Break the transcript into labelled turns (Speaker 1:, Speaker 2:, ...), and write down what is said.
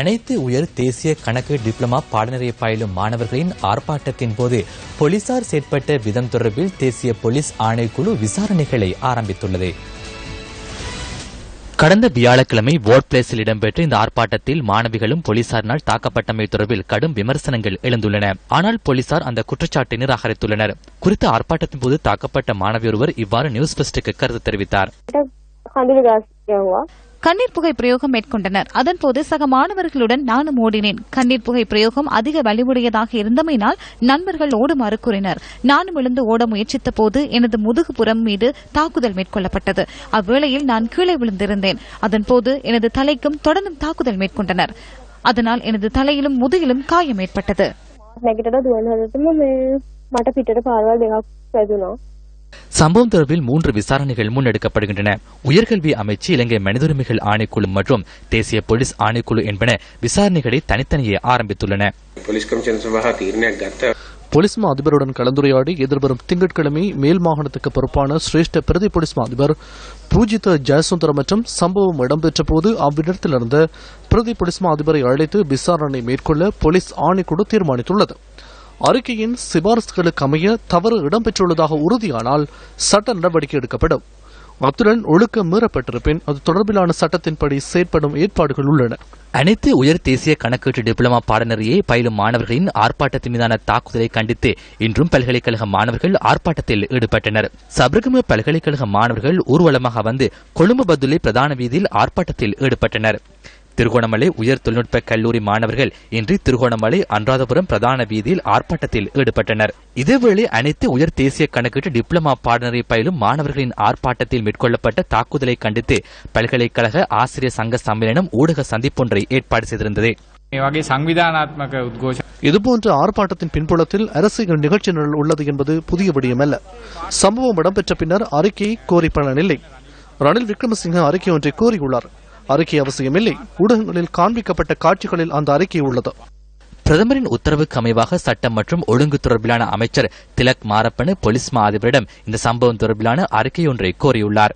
Speaker 1: அனைத்து உயர் தேசிய கணக்கு டிப்ளமா பாடநெறியை பயிலும் மாணவர்களின் ஆர்ப்பாட்டத்தின் போது போலீசார் செயற்பட்ட விதம் தொடர்பில் தேசிய போலீஸ் ஆணைக்குழு விசாரணைகளை ஆரம்பித்துள்ளது. கடந்த வியாழக்கிழமை வோர்ட் பிளேஸில் இடம்பெற்ற இந்த ஆர்ப்பாட்டத்தில் மாணவிகளும் போலீசாரினால் தாக்கப்பட்டமை தொடர்பில் கடும் விமர்சனங்கள் எழுந்துள்ளன. ஆனால் போலீசார் அந்த குற்றச்சாட்டை நிராகரித்துள்ளனர். குறித்த ஆர்ப்பாட்டத்தின் போது தாக்கப்பட்ட மாணவி ஒருவர் இவ்வாறு நியூஸ் ஃபர்ஸ்டுக்கு கருத்து தெரிவித்தார்.
Speaker 2: கண்ணீர் புகை பிரயோகம் மேற்கொண்டனர். அதன்போது சக மாணவர்களுடன் நானும் ஓடினேன். கண்ணீர் புகை பிரயோகம் அதிக வலிவுடையதாக இருந்தமையினால் நண்பர்கள் ஓடுமாறு கூறினர். நானும் எழுந்து ஓட முயற்சித்த போது எனது முதுகு புறம் மீது தாக்குதல் மேற்கொள்ளப்பட்டது. அவ்வேளையில் நான் கீழே விழுந்திருந்தேன். அதன்போது எனது தலைக்கும் தொடர்ந்தும் தாக்குதல் மேற்கொண்டனர். அதனால் எனது தலையிலும் முதுகிலும் காயம் ஏற்பட்டது.
Speaker 1: சம்பவம் தொடர்பில் 3 விசாரணைகள் முன்னெடுக்கப்படுகின்றன. உயர்கல்வி அமைச்சு, இலங்கை மனித உரிமைகள் ஆணைக்குழு மற்றும் தேசிய போலீஸ் ஆணைக்குழு என்பன விசாரணைகளை தனித்தனியே ஆரம்பித்துள்ளன.
Speaker 3: போலீஸ் மா அதிபருடன் கலந்துரையாடி எதிர்வரும் திங்கட்கிழமை மேல் மாகாணத்துக்கு பொறுப்பான சிரேஷ்ட பிரதி போலீஸ் மா அதிபர் பூஜித ஜெயசுந்தரம் மற்றும் சம்பவம் இடம்பெற்ற போது அவ்விடத்தில் இருந்த பிரதி போலீஸ் மா அதிபரை அழைத்து விசாரணை மேற்கொள்ள போலீஸ் ஆணைக்குழு தீர்மானித்துள்ளது. அறிக்கையின் சிபாரிசுகளுக்கு அமைய தவறு இடம்பெற்றுள்ளதாக உறுதியானால் சட்ட நடவடிக்கை எடுக்கப்படும். அத்துடன் ஒழுக்கம் மீறப்பட்டிருப்பின் அது தொடர்பிலான சட்டத்தின்படி செயற்படும் ஏற்பாடுகள் உள்ளன.
Speaker 1: அனைத்து உயர் தேசிய கணக்கீட்டு டிப்ளமா பாடநெறியை பயிலும் மாணவர்களின் ஆர்ப்பாட்டத்தின் மீதான தாக்குதலை கண்டித்து இன்றும் பல்கலைக்கழக மாணவர்கள் ஆர்ப்பாட்டத்தில் ஈடுபட்டனர். சபரகம பல்கலைக்கழக மாணவர்கள் ஊர்வலமாக வந்து கொழும்பு பதுளை பிரதான வீதியில் ஆர்ப்பாட்டத்தில் ஈடுபட்டனர். திருகோணமலை உயர் தொழில்நுட்ப கல்லூரி மாணவர்கள் இன்று திருகோணமலை அனுராதபுரம் பிரதான வீதியில் ஆர்ப்பாட்டத்தில் ஈடுபட்டனர். இதேவேளை அனைத்து உயர் தேசிய கணக்கீட்டு டிப்ளமா பாடநெறி பயிலும் மாணவர்களின் ஆர்ப்பாட்டத்தில் மேற்கொள்ளப்பட்ட தாக்குதலை கண்டித்து பல்கலைக்கழக ஆசிரியர் சங்க சம்மேளனம் ஊடக சந்திப்பொன்றை ஏற்பாடு செய்திருந்தது.
Speaker 3: இதுபோன்ற ஆர்ப்பாட்டத்தின் பின்புலத்தில் அரசியல் நிகழ்ச்சி உள்ளது என்பது புதிய விடயமல்ல. சம்பவம் இடம்பெற்ற பின்னர் அறிக்கையை கோரி பலனில்லை. ரணில் விக்ரமசிங்க அறிக்கை ஒன்றை கோரியுள்ளார். அறிக்கை அவசியமில்லை. ஊடகங்களில் காண்பிக்கப்பட்ட காட்சிகளில் அந்த அறிக்கை உள்ளது.
Speaker 1: பிரதமரின் உத்தரவுக்கு அமைவாக சட்டம் மற்றும் ஒழுங்கு தொடர்பிலான அமைச்சர் திலக் மாரப்பன போலீஸ் மா அதிபரிடம் இந்த சம்பவம் தொடர்பிலான அறிக்கை ஒன்றை கோரியுள்ளார்.